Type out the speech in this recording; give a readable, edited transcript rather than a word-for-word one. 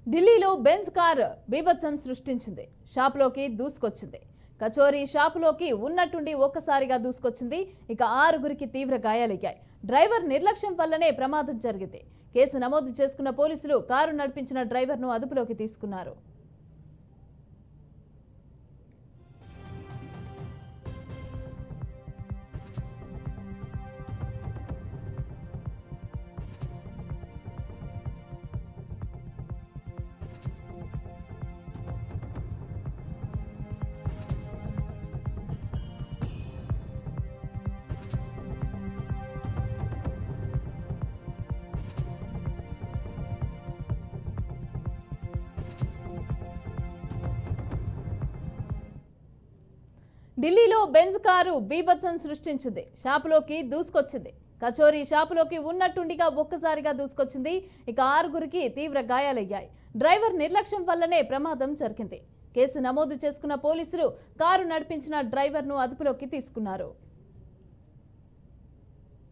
ఢిల్లీలో Benz car బీభత్సం సృష్టించింది. షాపులోకి దూసుకొచ్చింది. కచోరీ షాపులోకి ఉన్నట్టుండి ఒక్కసారిగా దూసుకొచ్చింది. ఇక 6గురికి తీవ్ర గాయాలయ్యాయి. డ్రైవర్ నిర్లక్ష్యం వల్లనే ప్రమాదం జరిగింది. కేసు నమోదు చేసుకున్న పోలీసులు కారు నడిపించిన డ్రైవర్ను అదుపులోకి తీసుకున్నారు. ఢిల్లీలో బెంజ్ కారు బీభత్సం సృష్టించింది. షాపులోకి దూసుకొచ్చింది. కచోరీ షాపులోకి ఉన్నట్టుండిగా ఒక్కసారిగా దూసుకొచ్చింది. ఇక 6గురికి తీవ్ర గాయాలయ్యాయి. డ్రైవర్ నిర్లక్ష్యం వల్లనే ప్రమాదం జరిగింది. కేసు నమోదు చేసుకున్న పోలీసులు కారు నడిపించిన డ్రైవర్ను అదుపులోకి తీసుకున్నారు.